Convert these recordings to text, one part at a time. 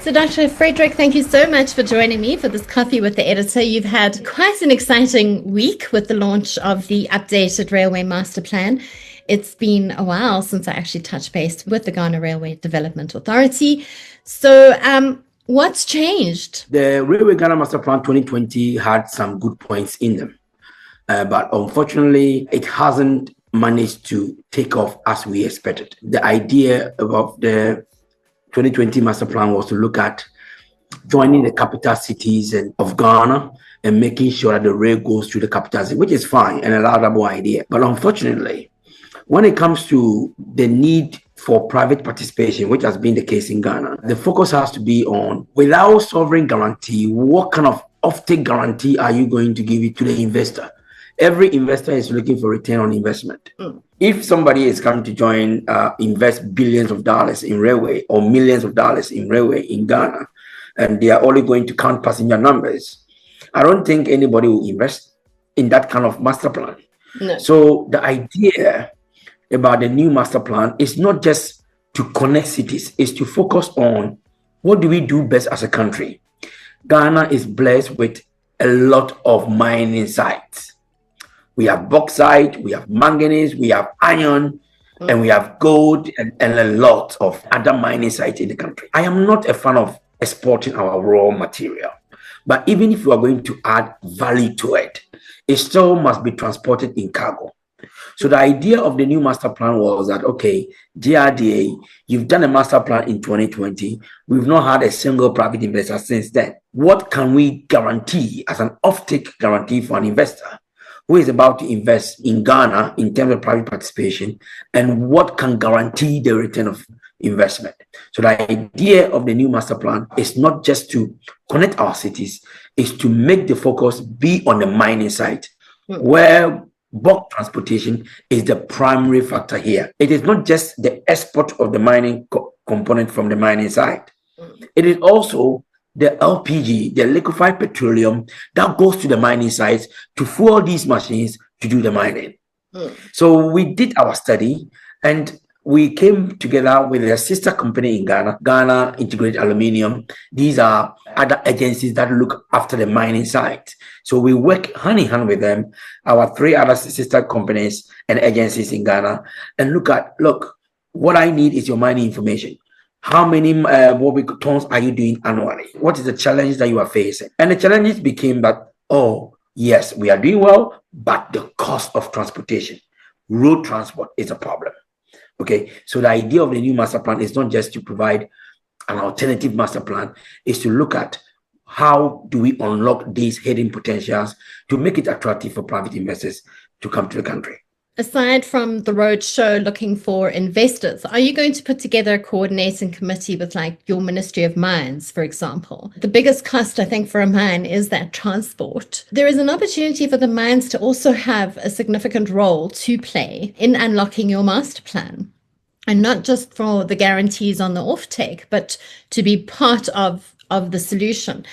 So Dr. Frederick, thank you so much for joining me for this Coffee with the Editor. You've had quite an exciting week with the launch of the updated Railway Masterplan. It's been a while since I actually touched base with the Ghana Railway Development Authority. So what's changed? The Railway Ghana Masterplan 2020 had some good points in them, but unfortunately, it hasn't managed to take off as we expected. The idea of the 2020 master plan was to look at joining the capital cities of Ghana and making sure that the rail goes through the capital city, which is fine and a laudable idea. But unfortunately, when it comes to the need for private participation, which has been the case in Ghana, the focus has to be on, without sovereign guarantee, what kind of offtake guarantee are you going to give it to the investor? Every investor is looking for return on investment. If somebody is coming to join, invest billions of dollars in railway or millions of dollars in railway in Ghana, and they are only going to count passenger numbers, I don't think anybody will invest in that kind of master plan. No. So the idea about the new master plan is not just to connect cities, it's to focus on what do we do best as a country. Ghana is blessed with a lot of mining sites. We have bauxite, we have manganese, we have iron, and we have gold and a lot of other mining sites in the country. I am not a fan of exporting our raw material, but even if you are going to add value to it, it still must be transported in cargo. So the idea of the new master plan was that, okay, GRDA, you've done a master plan in 2020. We've not had a single private investor since then. What can we guarantee as an offtake guarantee for an investor who is about to invest in Ghana in terms of private participation, and what can guarantee the return of investment? So the idea of the new master plan is not just to connect our cities, is to make the focus be on the mining side, where bulk transportation is the primary factor here. It is not just the export of the mining component from the mining side. It is also the LPG, the liquefied petroleum, that goes to the mining sites to fuel these machines to do the mining. So we did our study and we came together with a sister company in Ghana, Ghana Integrated Aluminium. These are other agencies that look after the mining site. So we work hand in hand with them, our three other sister companies and agencies in Ghana, and look, what I need is your mining information. How many tons are you doing annually? What is the challenge that you are facing? And the challenges became that, oh, yes, we are doing well, but the cost of transportation, road transport is a problem. Okay, so the idea of the new master plan is not just to provide an alternative master plan, is to look at how do we unlock these hidden potentials to make it attractive for private investors to come to the country. Aside from the roadshow looking for investors, are you going to put together a coordinating committee with like your Ministry of Mines, for example? The biggest cost, I think, for a mine is that transport. There is an opportunity for the mines to also have a significant role to play in unlocking your master plan. And not just for the guarantees on the offtake, but to be part of the solution.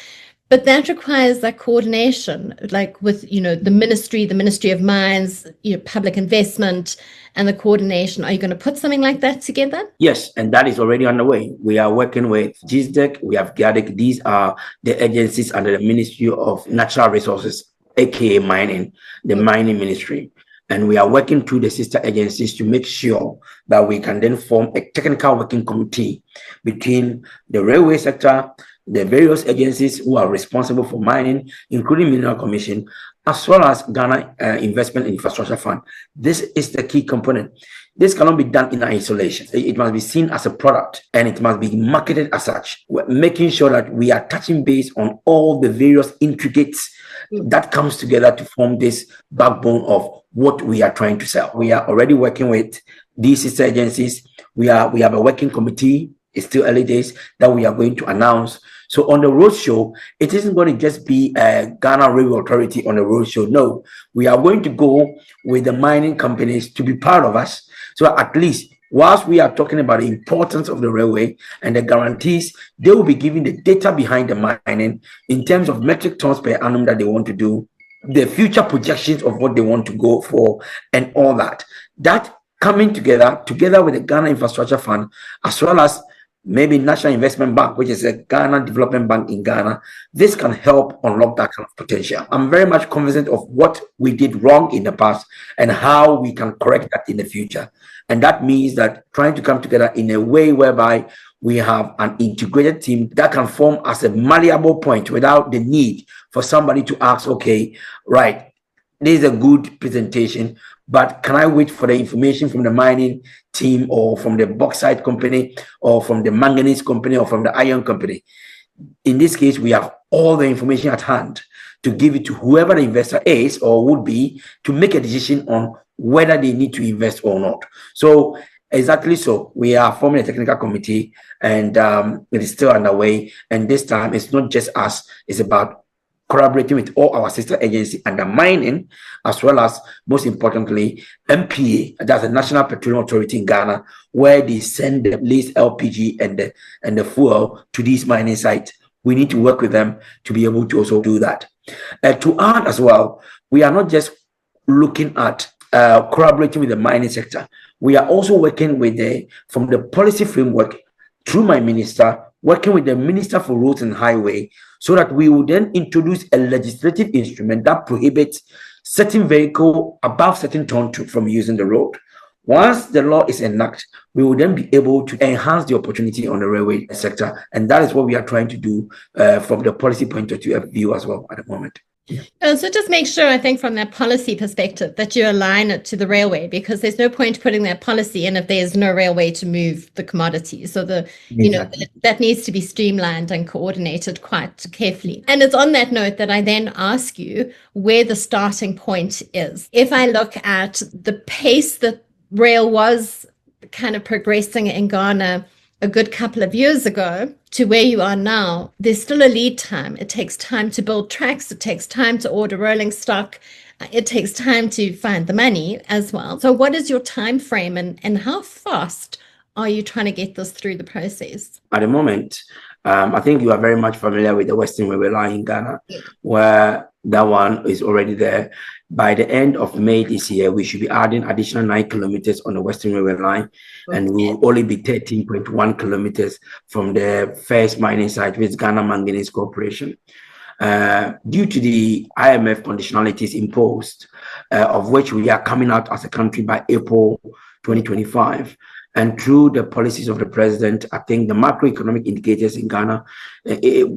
But that requires that coordination, like with, the Ministry of Mines, public investment, and the coordination. Are you going to put something like that together? Yes, and that is already underway. We are working with GISDEC, we have GADEC. These are the agencies under the Ministry of Natural Resources, aka mining, the mining ministry. And we are working through the sister agencies to make sure that we can then form a technical working committee between the railway sector, the various agencies who are responsible for mining, including Mineral Commission, as well as Ghana Investment Infrastructure Fund. This is the key component. This cannot be done in isolation. It must be seen as a product and it must be marketed as such. We're making sure that we are touching base on all the various intricates that comes together to form this backbone of what we are trying to sell. We are already working with these sister agencies. We have a working committee. It's still early days that we are going to announce. So on the roadshow, it isn't going to just be a Ghana Railway Authority on the roadshow. No, we are going to go with the mining companies to be part of us. So at least whilst we are talking about the importance of the railway and the guarantees, they will be giving the data behind the mining in terms of metric tons per annum that they want to do, the future projections of what they want to go for, and all that. That coming together with the Ghana Infrastructure Fund, as well as maybe National Investment Bank, which is a Ghana development bank in Ghana. This can help unlock that kind of potential. I'm very much cognizant of what we did wrong in the past and how we can correct that in the future. And that means that trying to come together in a way whereby we have an integrated team that can form as a malleable point without the need for somebody to ask, okay, right, this is a good presentation, but can I wait for the information from the mining team or from the bauxite company or from the manganese company or from the iron company? In this case, we have all the information at hand to give it to whoever the investor is or would be to make a decision on whether they need to invest or not. So exactly so, we are forming a technical committee and it is still underway. And this time it's not just us, it's about collaborating with all our sister agencies under mining, as well as, most importantly, MPA, that's the National Petroleum Authority in Ghana, where they send the least LPG and the fuel to these mining sites. We need to work with them to be able to also do that. To add as well, we are not just looking at collaborating with the mining sector. We are also working with from the policy framework through my minister, working with the Minister for Roads and Highway, so that we will then introduce a legislative instrument that prohibits certain vehicle above certain ton from using the road. Once the law is enacted, we will then be able to enhance the opportunity on the railway sector. And that is what we are trying to do from the policy point of view as well at the moment. So just make sure, I think, from that policy perspective, that you align it to the railway, because there's no point putting that policy in if there's no railway to move the commodities. So that needs to be streamlined and coordinated quite carefully. And it's on that note that I then ask you where the starting point is. If I look at the pace that rail was kind of progressing in Ghana a good couple of years ago to where you are now, there's still a lead time. It takes time to build tracks. It takes time to order rolling stock. It takes time to find the money as well. So what is your time frame and how fast are you trying to get this through the process? At the moment, I think you are very much familiar with the Western Railway line in Ghana, where that one is already there. By the end of May this year, we should be adding additional 9 kilometers on the Western Railway line, and we will only be 13.1 kilometers from the first mining site, which is Ghana Manganese Corporation. Due to the IMF conditionalities imposed, of which we are coming out as a country by April 2025, and through the policies of the president, I think the macroeconomic indicators in Ghana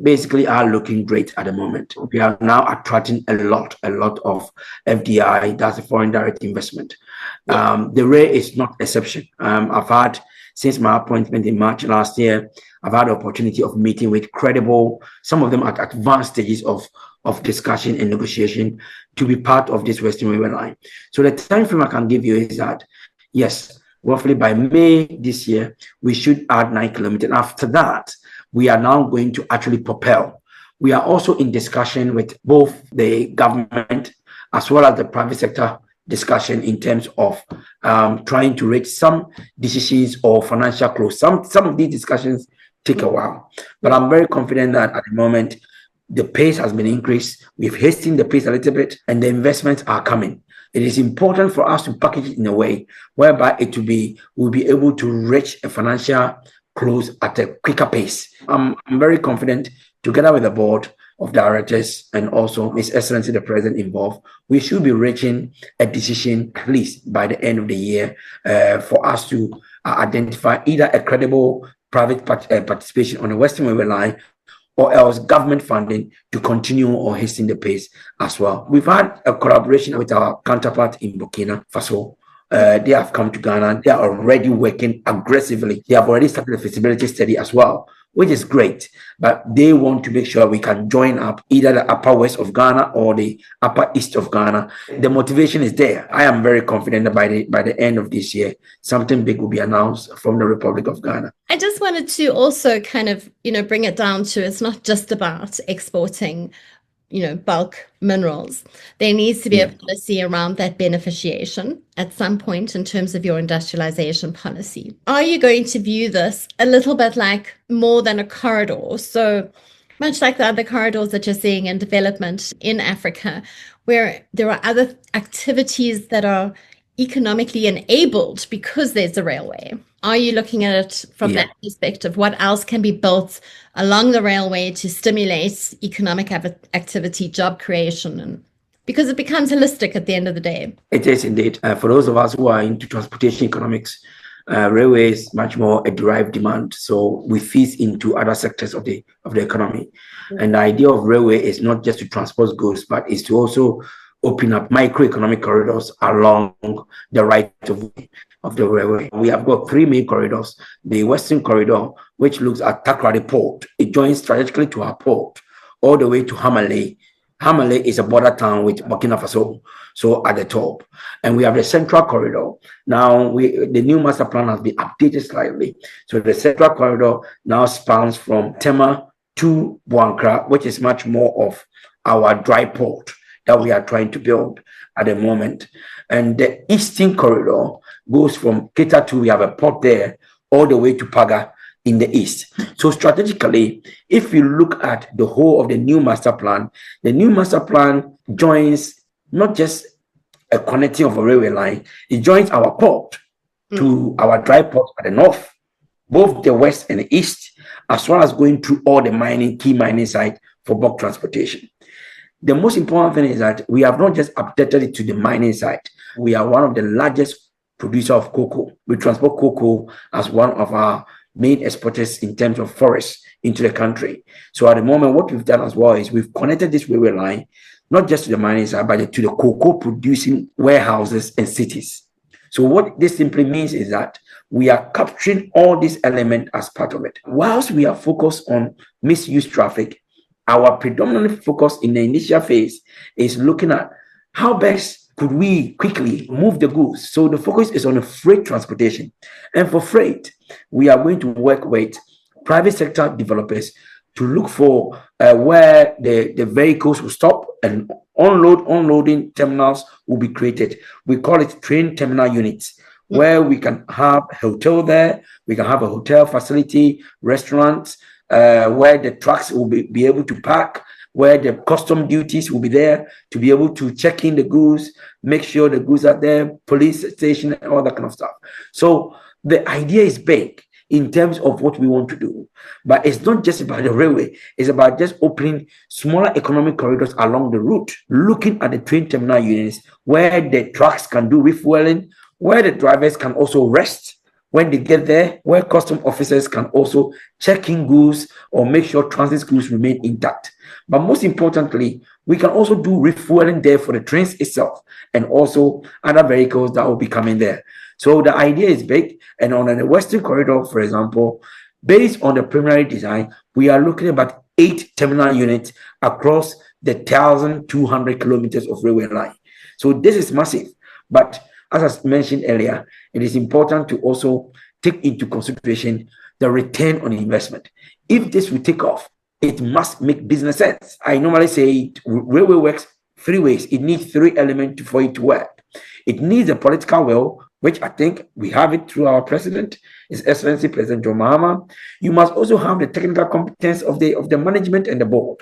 basically are looking great at the moment. We are now attracting a lot of FDI, that's a foreign direct investment. The rail is not exception. I've had, since my appointment in March last year, I've had the opportunity of meeting with credible, some of them at advanced stages of discussion and negotiation to be part of this Western Railway line. So the time frame I can give you is that, yes, roughly by May this year, we should add 9 kilometers. After that, we are now going to actually propel. We are also in discussion with both the government as well as the private sector discussion in terms of trying to reach some decisions or financial close. Some of these discussions take a while, but I'm very confident that at the moment, the pace has been increased. We've hastened the pace a little bit, and the investments are coming. It is important for us to package it in a way whereby we'll be able to reach a financial close at a quicker pace. I'm very confident, together with the board of directors and also His Excellency the President involved, we should be reaching a decision at least by the end of the year for us to identify either a credible private participation on the Western Railway line or else government funding to continue or hasten the pace as well. We've had a collaboration with our counterpart in Burkina Faso. They have come to Ghana. They are already working aggressively. They have already started a feasibility study as well, which is great. But they want to make sure we can join up either the upper west of Ghana or the upper east of Ghana. The motivation is there. I am very confident that by the end of this year, something big will be announced from the Republic of Ghana. I just wanted to also kind of, bring it down to, it's not just about exporting bulk minerals. There needs to be a policy around that beneficiation at some point in terms of your industrialization policy. Are you going to view this a little bit like more than a corridor? So much like the other corridors that you're seeing in development in Africa, where there are other activities that are economically enabled because there's a railway. Are you looking at it from that perspective? What else can be built along the railway to stimulate economic activity, job creation, and because it becomes holistic at the end of the day? It is indeed. For those of us who are into transportation economics, railway is much more a derived demand. So we feed into other sectors of the economy. And the idea of railway is not just to transport goods, but is to also open up microeconomic corridors along the right of the railway. We have got three main corridors. The Western Corridor, which looks at Takoradi Port. It joins strategically to our port, all the way to Hamale. Hamale is a border town with Burkina Faso, so at the top. And we have the Central Corridor. Now, the new master plan has been updated slightly. So the Central Corridor now spans from Tema to Buankra, which is much more of our dry port that we are trying to build at the moment. And the Eastern Corridor goes from Keta to, we have a port there, all the way to Paga in the east. So strategically, if you look at the whole of the new master plan joins not just a connecting of a railway line, it joins our port to our dry port at the north, both the west and the east, as well as going through all the key mining sites for bulk transportation. The most important thing is that we have not just updated it to the mining site. We are one of the largest producers of cocoa. We transport cocoa as one of our main exporters in terms of forests into the country. So at the moment, what we've done as well is we've connected this railway line, not just to the mining side, but to the cocoa producing warehouses and cities. So what this simply means is that we are capturing all these elements as part of it. Whilst we are focused on misuse traffic, our predominant focus in the initial phase is looking at how best could we quickly move the goods. So the focus is on the freight transportation. And for freight, we are going to work with private sector developers to look for where the vehicles will stop and unloading terminals will be created. We call it train terminal units, where we can have a hotel there, we can have a hotel facility, restaurants, where the trucks will be able to park, where the custom duties will be there to be able to check in the goods, make sure the goods are there, police station, and all that kind of stuff. So the idea is big in terms of what we want to do. But it's not just about the railway. It's about just opening smaller economic corridors along the route, looking at the train terminal units where the trucks can do refueling, where the drivers can also rest when they get there, where custom officers can also check in goods or make sure transit goods remain intact. But most importantly, we can also do refueling there for the trains itself and also other vehicles that will be coming there. So the idea is big. And on the Western Corridor, for example, based on the preliminary design, we are looking at about 8 terminal units across the 1,200 kilometers of railway line. So this is massive. But as I mentioned earlier, it is important to also take into consideration the return on investment. If this will take off, it must make business sense. I normally say railway works 3 ways. It needs 3 elements for it to work. It needs a political will, which I think we have it through our president, His Excellency President John Mahama. You must also have the technical competence of the management and the board,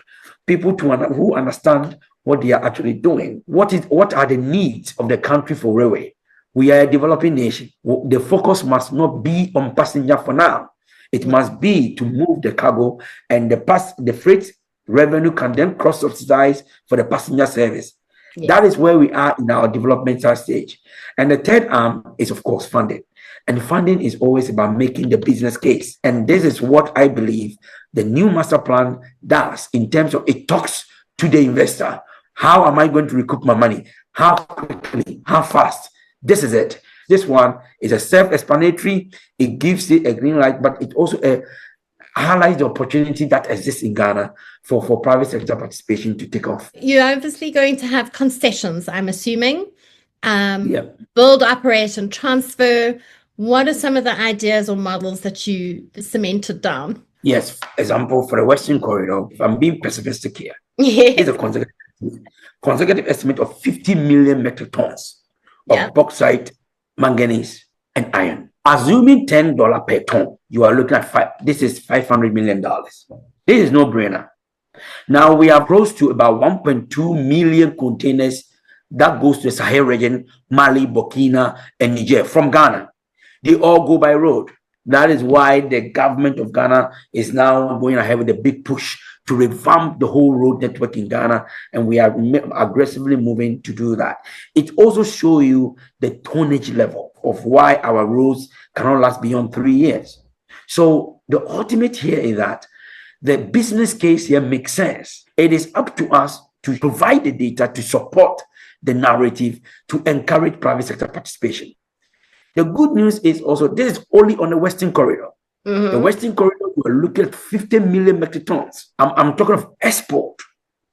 people who understand what they are actually doing. What are the needs of the country for railway? We are a developing nation. The focus must not be on passenger for now. It must be to move the cargo, and the freight revenue can then cross-subsidize for the passenger service. Yeah. That is where we are in our developmental stage. And the third arm is, of course, funding. And funding is always about making the business case. And this is what I believe the new master plan does in terms of it talks to the investor. How am I going to recoup my money? How quickly? How fast? This is it. This one is a self-explanatory. It gives it a green light, but it also highlights the opportunity that exists in Ghana for private sector participation to take off. You're obviously going to have concessions, I'm assuming. Build, operate, and transfer. What are some of the ideas or models that you cemented down? Yes, example for the Western Corridor, if I'm being pessimistic here, yes. It's a consecutive estimate of 50 million metric tons of bauxite, manganese, and iron. Assuming $10 per ton, you are looking at this is $500 million. This is no brainer. Now we are close to about 1.2 million containers that goes to the Sahel region, Mali, Burkina, and Niger from Ghana. They all go by road. That is why the government of Ghana is now going ahead with a big push to revamp the whole road network in Ghana, and we are aggressively moving to do that. It also shows you the tonnage level of why our roads cannot last beyond 3 years. So the ultimate here is that the business case here makes sense. It is up to us to provide the data to support the narrative, to encourage private sector participation. The good news is also this is only on the Western Corridor. The Western Corridor, we're looking at 50 million metric tons. I'm talking of export.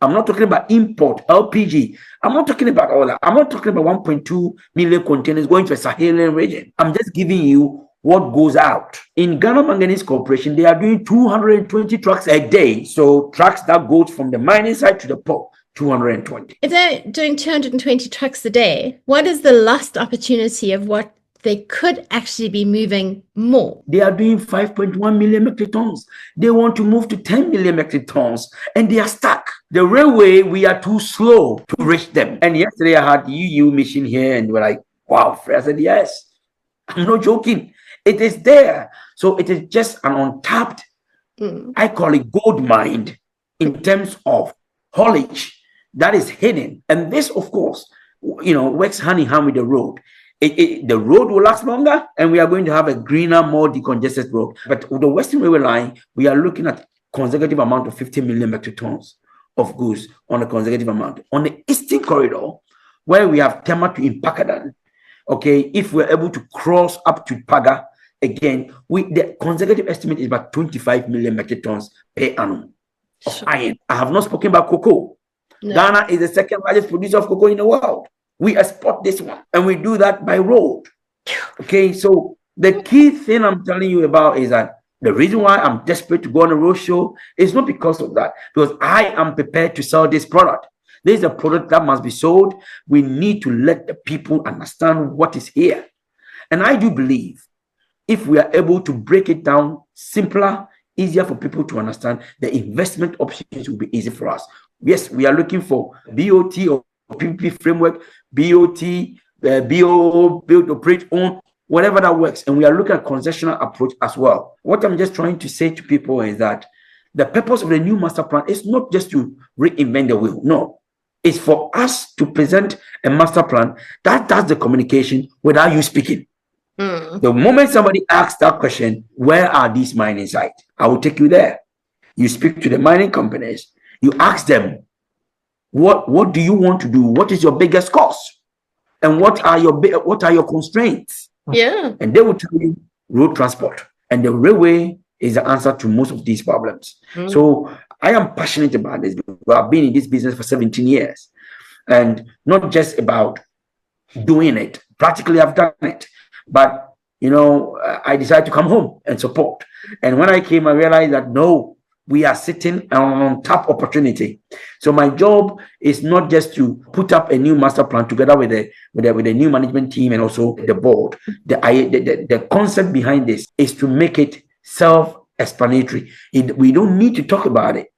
I'm not talking about import, LPG. I'm not talking about all that. I'm not talking about 1.2 million containers going to a Sahelian region. I'm just giving you what goes out. In Ghana Manganese Corporation, they are doing 220 trucks a day. So trucks that goes from the mining site to the port, 220. If they're doing 220 trucks a day, what is the lost opportunity of what they could actually be moving more? They are doing 5.1 million metric tons. They want to move to 10 million metric tons, and they are stuck. The railway, we are too slow to reach them. And yesterday I had the UU mission here, and we're like, wow. I said, yes, I'm not joking. It is there. So it is just an untapped, I call it gold mine in terms of haulage that is hidden. And this, of course, works hand in hand with the road. The road will last longer, and we are going to have a greener, more decongested road. But with the Western Railway line, we are looking at consecutive amount of 50 million metric tons of goods on a consecutive amount. On the Eastern Corridor, where we have Tema to Impakadan, okay, if we're able to cross up to Paga, again, the consecutive estimate is about 25 million metric tons per annum of iron. I have not spoken about cocoa. No. Ghana is the second largest producer of cocoa in the world. We export this one, and we do that by road. Okay, so the key thing I'm telling you about is that the reason why I'm desperate to go on a road show is not because of that, because I am prepared to sell this product. This is a product that must be sold. We need to let the people understand what is here. And I do believe if we are able to break it down simpler, easier for people to understand, the investment options will be easy for us. Yes, we are looking for BOT or PPP framework, BOT, BOO, build, operate, own, whatever that works. And we are looking at concessional approach as well. What I'm just trying to say to people is that the purpose of the new master plan is not just to reinvent the wheel. No, it's for us to present a master plan that does the communication without you speaking. The moment somebody asks that question, where are these mining sites? I will take you there. You speak to the mining companies. You ask them, what do you want to do? What is your biggest cost? And what are your constraints? Yeah. And they will tell you road transport. And the railway is the answer to most of these problems. So I am passionate about this because I've been in this business for 17 years. And not just about doing it. Practically, I've done it. But, I decided to come home and support. And when I came, I realized that, no, we are sitting on top opportunity. So my job is not just to put up a new master plan together with the new management team and also the board. The concept behind this is to make it self-explanatory. We don't need to talk about it.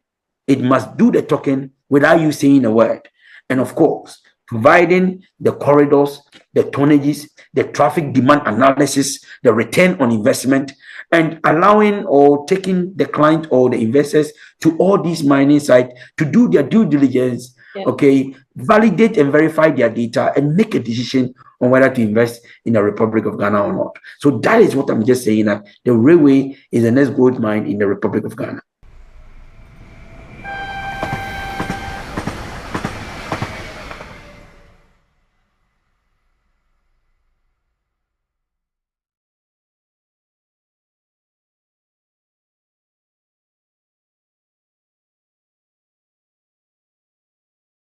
It must do the talking without you saying a word. And of course, providing the corridors, the tonnages, the traffic demand analysis, the return on investment, and allowing or taking the client or the investors to all these mining sites to do their due diligence, okay, validate and verify their data and make a decision on whether to invest in the Republic of Ghana or not. So that is what I'm just saying, that the railway is the next gold mine in the Republic of Ghana.